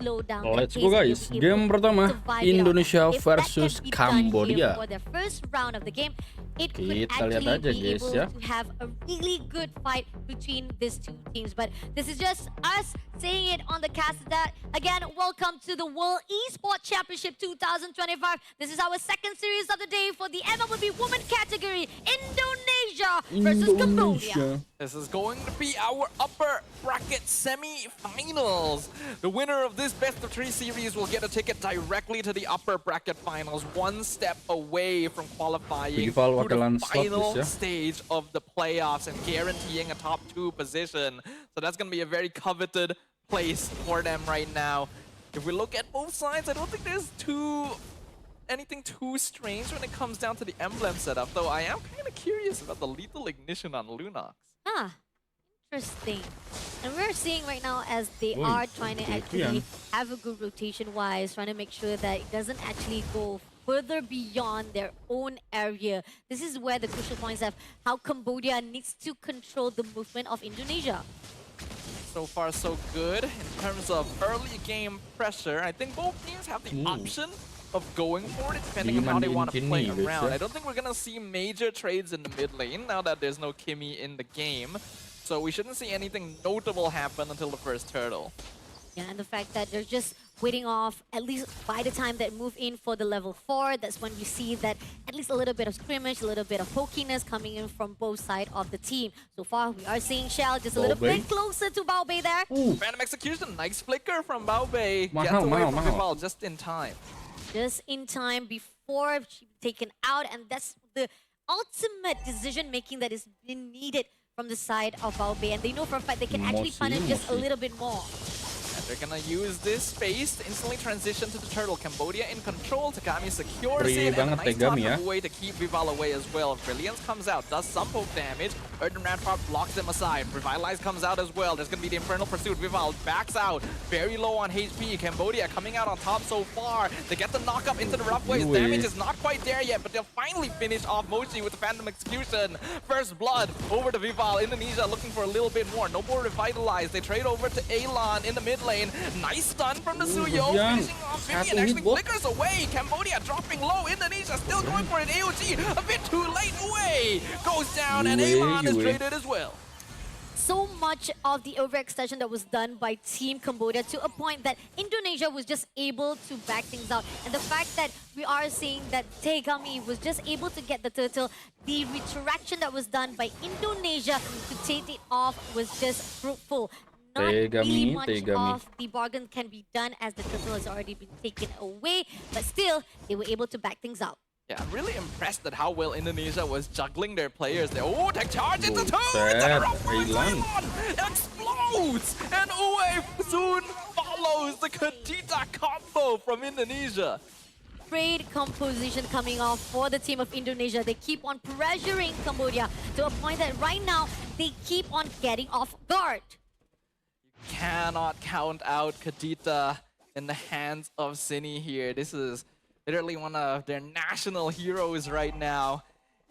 slow down. Let's go guys, game pertama Indonesia versus Cambodia. For the first round of the game, it could Kita lihat actually aja be guys able ya. to have a really good fight between these two teams. But this is just us saying it on the cast that, again, welcome to the World Esports Championship 2025. This is our second series of the day for the MLBB Women category. Indonesia versus Cambodia. This is going to be our upper bracket semi-finals. The winner of this best of 3 series will get a ticket directly to the upper bracket finals, one step away from qualifying to the final stage of the playoffs and guaranteeing a top 2 position. So that's going to be a very coveted place for them right now. If we look at both sides, I don't think there's anything too strange when it comes down to the emblem setup, though I am kind of curious about the lethal ignition on Lunox. Interesting. And we're seeing right now as they are trying to actually have a good rotation-wise, trying to make sure that it doesn't actually go further beyond their own area. This is where the crucial points have how Cambodia needs to control the movement of Indonesia. So far, so good in terms of early game pressure. I think both teams have the option of going for it, depending on how they want to play around. I don't think we're going to see major trades in the mid lane now that there's no Kimmy in the game. So we shouldn't see anything notable happen until the first turtle. Yeah, and the fact that they're just waiting off, at least by the time that move in for the level 4, that's when we see that at least a little bit of scrimmage, a little bit of pokiness coming in from both sides of the team. So far, we are seeing Shell just a little bit closer to Bao Bei there. Phantom Execution, nice flicker from Bao Bei. Gets away from Vival just in time. Just in time before she taken out, and that's the ultimate decision-making that is being needed from the side of Bao Bei, and they know for a fact they can actually punish just a little bit more. And they're gonna use this space to instantly transition to the turtle. Cambodia in control. Takami secures it, and a nice top way to keep Vival away as well. Brilliance comes out, does some poke damage. Earthen Rampart blocks them aside. Revitalize comes out as well. There's gonna be the Infernal Pursuit. Vival backs out, very low on HP. Cambodia coming out on top so far. They get the knock up into the rough ways. Damage is not quite there yet, but they'll finally finish off Mochi with the Phantom Execution. First blood over to Vival. Indonesia looking for a little bit more. No more Revitalize. They trade over to Elan in the mid lane. Nice stun from the Suyo, finishing off Vivian, actually flickers away. Cambodia dropping low. Indonesia still going for an AOG. A bit too late. Away goes down, and Elan is traded as well. So much of the overextension that was done by Team Cambodia to a point that Indonesia was just able to back things out. And the fact that we are seeing that Tegami was just able to get the turtle, the retraction that was done by Indonesia to take it off was just fruitful. Not really much of the bargain can be done as the turtle has already been taken away, but still, they were able to back things out. Yeah, I'm really impressed at how well Indonesia was juggling their players there. Oh, tech charge into 2! It's a rough one! Explodes! And Uwe soon follows the Kadita combo from Indonesia. Great composition coming off for the team of Indonesia. They keep on pressuring Cambodia to a point that right now, they keep on getting off guard. Cannot count out Kadita in the hands of Cine here. This is literally one of their national heroes right now.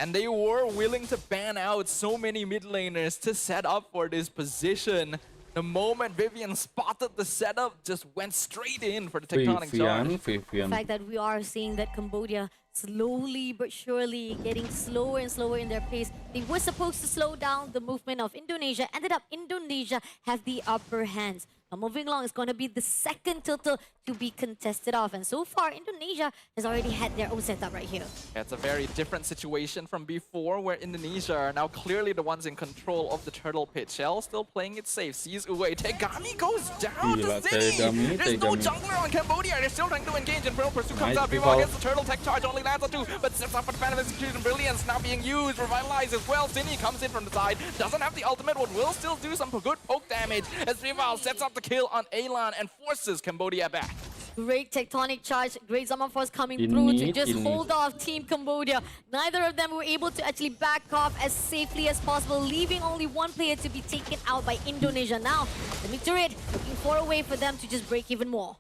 And they were willing to ban out so many mid laners to set up for this position. The moment Vivian spotted the setup, just went straight in for the tectonic charge. The fact that we are seeing that Cambodia slowly but surely getting slower and slower in their pace. They were supposed to slow down the movement of Indonesia. Ended up Indonesia have the upper hands. Now moving along, it's going to be the second turtle to be contested off. And so far, Indonesia has already had their own setup right here. Yeah, it's a very different situation from before, where Indonesia are now clearly the ones in control of the turtle pit. Shell still playing it safe, sees Uwe. Tegami goes down to City. There's no jungler on Cambodia. They're still trying to engage, and Infernal Pursuit comes out. Vival gets the turtle, tech charge only lands on 2, but steps up for the Phantom Execution. Brilliance now being used. Revitalize as well. Cine comes in from the side. Doesn't have the ultimate, but will still do some good poke damage as Vival sets up the kill on Elan and forces Cambodia back. Great tectonic charge, great Zaman Force coming through to just hold off Team Cambodia. Neither of them were able to actually back off as safely as possible, leaving only one player to be taken out by Indonesia. Now, the Victorid looking for a way for them to just break even more.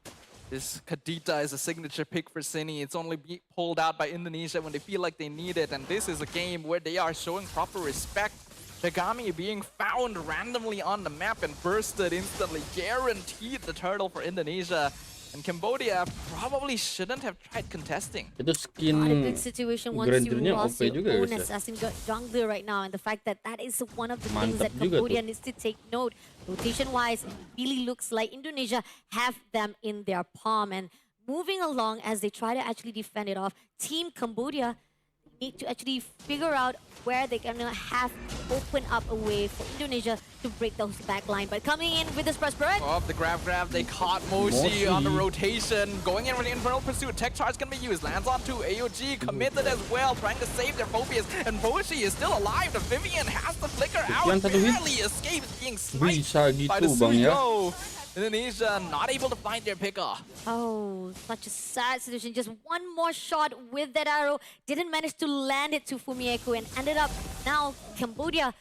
This Kadita is a signature pick for Cine. It's only pulled out by Indonesia when they feel like they need it. And this is a game where they are showing proper respect Tagami being found randomly on the map and bursted instantly, guaranteed the turtle for Indonesia. And Cambodia probably shouldn't have tried contesting. Itu skin Not a good situation once you Grandernya lost OP your juga own guys ya. assassin jungler right now, and the fact that that is one of the things Mantap that juga Cambodia tuh. needs to take note. Rotation-wise, it really looks like Indonesia have them in their palm, and moving along as they try to actually defend it off. Team Cambodia need to actually figure out where they can have open up a way for Indonesia to break those back line. But coming in with this Prosperate, Oh, the grab, they caught Moshi on the rotation. Going in with the Infernal Pursuit, tech charge can be used. Lands on two, AOG committed as well, trying to save their Phobias. And Moshi is still alive. The Vivian has the flicker out, Sekian satu hit. barely escapes being sniped Bisa by the gitu bang ya. Suyo. Indonesia not able to find their pickoff. oh, such a sad situation. Just one more shot with that arrow. Didn't manage to land it to Fumieko and ended up now Cambodia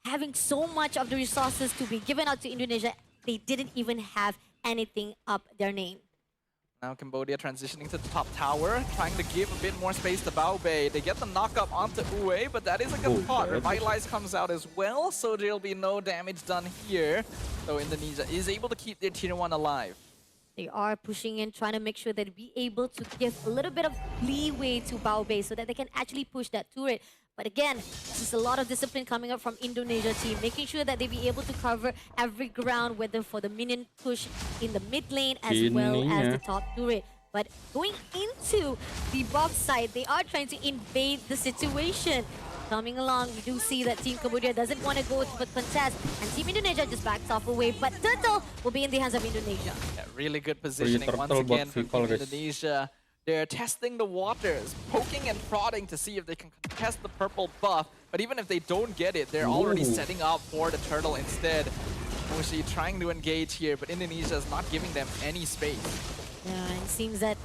having so much of the resources to be given out to Indonesia. They didn't even have anything up their name. Now Cambodia transitioning to the top tower, trying to give a bit more space to Bao Bei. They get the knock-up onto Uwe, but that is a good spot. Revitalize comes out as well, so there'll be no damage done here. So Indonesia is able to keep their tier 1 alive. They are pushing in, trying to make sure that be able to give a little bit of leeway to Bao Bei so that they can actually push that turret. But again, this is a lot of discipline coming up from Indonesia team, making sure that they be able to cover every ground, whether for the minion push in the mid lane as well as the top turret. But going into the bot side, they are trying to invade the situation. Coming along, we do see that Team Cambodia doesn't want to go to the contest, and Team Indonesia just backs off away. But Turtle will be in the hands of Indonesia. Yeah, really good positioning once again from Indonesia. They're testing the waters, poking and prodding to see if they can contest the purple buff. But even if they don't get it, they're already setting up for the turtle instead. Moshi trying to engage here, but Indonesia is not giving them any space. Yeah, and it seems that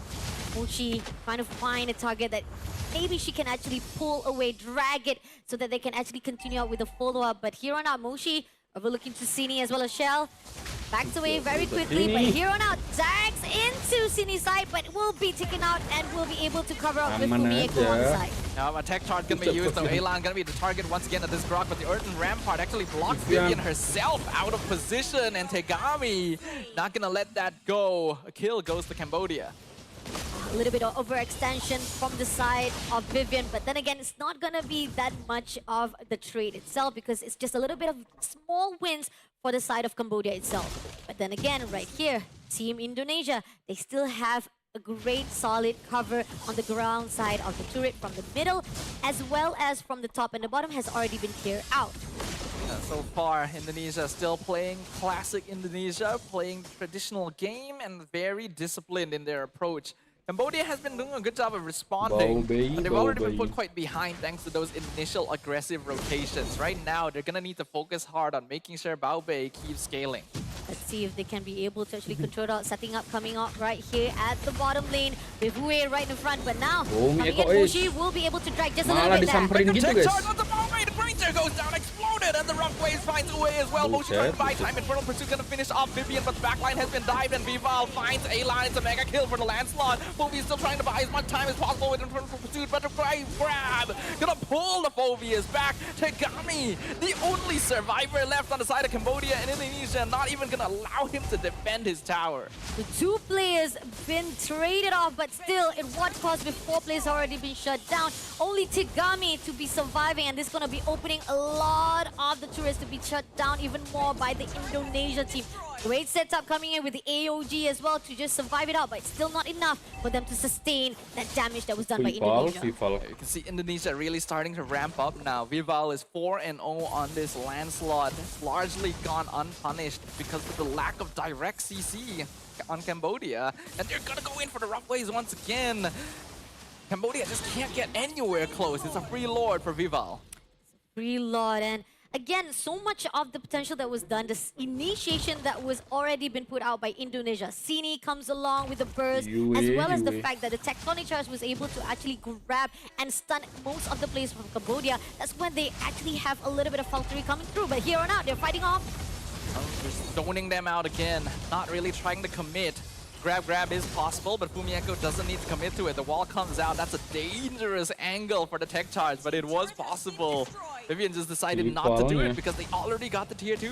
Mochi trying to find a target that maybe she can actually pull away, drag it, so that they can actually continue out with the follow-up. But here on out, Mochi overlooking to Sini as well as Shell. Backs away very quickly, but here on out, drags into Sini's side, but will be taken out and will be able to cover up with Fumieko on the side. Now a tech charge gonna be used, though. Elan gonna be the target once again at this Grok, but the Earthen Rampart actually blocks Vivian herself out of position, and Tegami not gonna let that go. A kill goes to Cambodia. A little bit of overextension from the side of Vivian, but then again, it's not gonna be that much of the trade itself because it's just a little bit of small wins for the side of Cambodia itself. But then again, right here, Team Indonesia, they still have a great solid cover on the ground side of the turret from the middle as well as from the top, and the bottom has already been cleared out. So far, Indonesia still playing classic Indonesia, playing the traditional game and very disciplined in their approach. Cambodia has been doing a good job of responding, but they've already been put quite behind thanks to those initial aggressive rotations. Right now, they're gonna need to focus hard on making sure Bao Bei keeps scaling. Let's see if they can be able to actually control out, setting up, coming out right here at the bottom lane with Wu right in front. But now, coming in, Moshi will be able to drag just a little bit there. The Breacher goes down, exploded, and the rough waves finds Uwe as well. Moshi trying to buy time. Infernal Pursuit gonna finish off Vivian, but the backline has been dived, and Vival finds A-Line. It's a mega kill for the Lancelot. Phoebe still trying to buy as much time as possible with Infernal Pursuit, but the grab gonna pull the Phobias back. Tegami, the only survivor left on the side of Cambodia and Indonesia, not even gonna allow him to defend his tower. The two players been traded off, but still, at what cost with 4 players already been shut down? Only Tegami to be surviving, and this is gonna be opening a lot of the turrets to be shut down even more by the Indonesia team. Great setup coming in with the AOG as well to just survive it out, but it's still not enough for them to sustain that damage that was done by Indonesia. You can see Indonesia really starting to ramp up now. Vival is 4-0 on this Lancelot. It's largely gone unpunished because of the lack of direct CC on Cambodia. And they're gonna go in for the rough ways once again. Cambodia just can't get anywhere close. It's a free lord for Vival. Free lord, and again, so much of the potential that was done, this initiation that was already been put out by Indonesia. Sini comes along with the burst, as well as the fact that the tectonic charge was able to actually grab and stun most of the players from Cambodia. That's when they actually have a little bit of faltery coming through. But here on out, they're fighting off. They're stoning them out again, not really trying to commit. grab is possible, but Bumi Echo doesn't need to commit to it. The wall comes out. That's a dangerous angle for the tech charge, but it was possible. Vivian just decided not to do it because they already got the tier 2.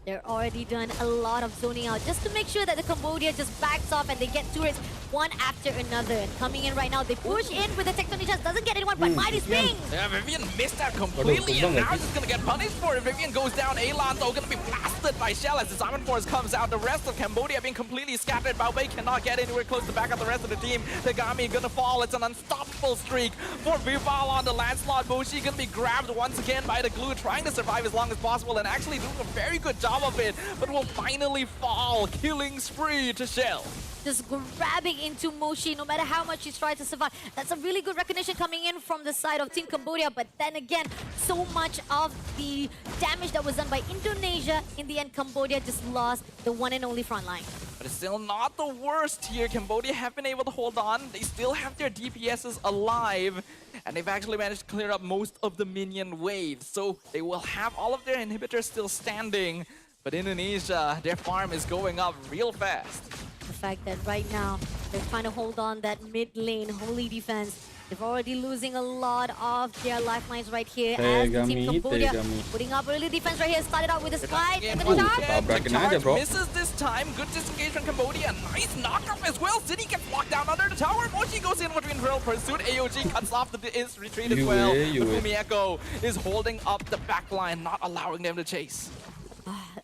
They're already done a lot of zoning out just to make sure that the Cambodia just backs off and they get turrets one after another. And coming in right now, they push in with the tectonic chance. Doesn't get anyone, but Mighty Swing! Yeah, Vivian missed that completely, and now she's gonna get punished for it. Vivian goes down. Elan, though, gonna be blasted by Shell as the Simon Force comes out. The rest of Cambodia being completely scattered. Baobei cannot get anywhere close to back up the rest of the team. Tegami gonna fall. It's an unstoppable streak for Vival on the landslide. Moshi gonna be grabbed once again by the glue, trying to survive as long as possible and actually doing a very good job of it, but will finally fall. Killing spree to Shell. Just grabbing into Moshi no matter how much she's tried to survive. That's a really good recognition coming in from the side of Team Cambodia, but then again, so much of the damage that was done by Indonesia, in the end Cambodia just lost the one and only front line. But it's still not the worst here. Cambodia have been able to hold on. They still have their DPSs alive, and they've actually managed to clear up most of the minion waves. So they will have all of their inhibitors still standing, but Indonesia, their farm is going up real fast. The fact that right now they're trying to hold on that mid lane holy defense. They're already losing a lot of their lifelines right here as the Team Cambodia putting up early defense right here. Started out with a slide. The charge misses this time. Good disengage from Cambodia. Nice knockup as well. City gets locked down under the tower. Mochi goes in between Drill Pursuit. AOG cuts off the retreat as well. But Bumi Echo is holding up the backline, not allowing them to chase.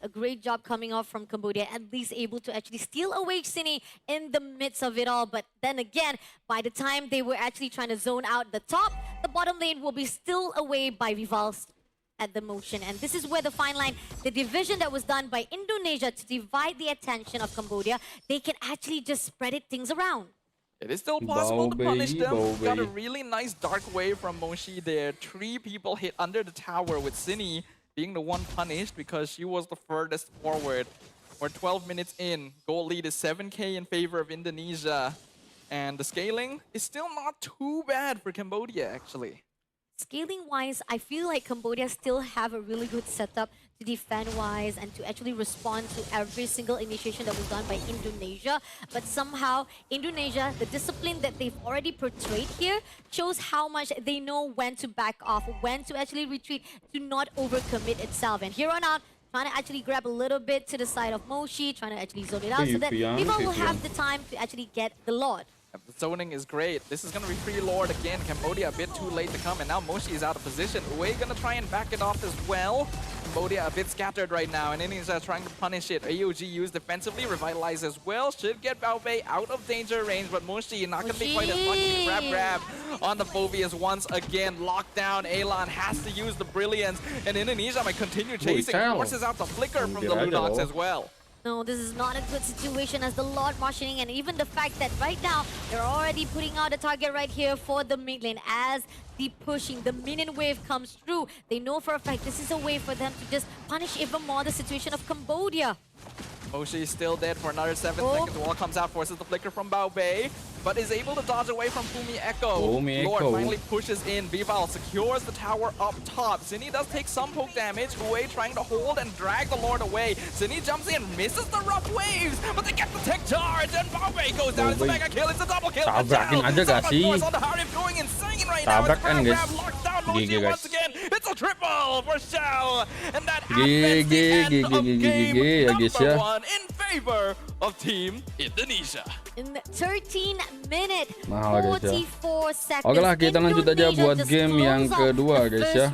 A great job coming off from Cambodia, at least able to actually steal away Cine in the midst of it all. But then again, by the time they were actually trying to zone out the top, the bottom lane will be still away by Vival's at the motion. And this is where the fine line, the division that was done by Indonesia to divide the attention of Cambodia, they can actually just spread things around. It is still possible to punish them. Got a really nice dark wave from Moshi there. 3 people hit under the tower with Cine being the one punished because she was the furthest forward. We're 12 minutes in. Goal lead is 7k in favor of Indonesia. And the scaling is still not too bad for Cambodia, actually. Scaling-wise, I feel like Cambodia still have a really good setup to defend-wise and to actually respond to every single initiation that was done by Indonesia. But somehow, Indonesia, the discipline that they've already portrayed here, shows how much they know when to back off, when to actually retreat, to not overcommit itself. And here on out, trying to actually grab a little bit to the side of Moshi, trying to actually zone it out so that people will have the time to actually get the Lord. The zoning is great. This is going to be free Lord again. Cambodia a bit too late to come, and now Moshi is out of position. Uwe going to try and back it off as well. Cambodia a bit scattered right now, and Indonesia trying to punish it. AOG used defensively, revitalize as well. Should get Baobei out of danger range, but Moshi not going to be quite as lucky. Grab on the Phobias once again. Locked down. Elan has to use the brilliance, and Indonesia might continue chasing. Forces out the flicker from the Lunox as well. No, this is not a good situation as the Lord marshalling, and even the fact that right now they're already putting out a target right here for the mid lane as the pushing, the minion wave comes through. They know for a fact this is a way for them to just punish even more the situation of Cambodia. Moshi is still dead for another 7 seconds. Wall comes out, forces the flicker from Baobei, but is able to dodge away from Bumi Echo. Lord finally pushes in. Vival secures the tower up top. Zinni does take some poke damage. Uwe trying to hold and drag the Lord away. Zinni jumps in, misses the rough waves, but they get the tech charge, and Baobei goes down. It's a mega kill, it's a double kill. Tabrakin aja gak sih? Going insane right now. Tabrak kan guys. GG guys. It's a triple for Shell, and that GG ya guys ya. In favor of Team Indonesia. In 13 minutes, Mahal guys ya. 44 seconds. Oke lah, kita lanjut aja buat game yang kedua guys ya.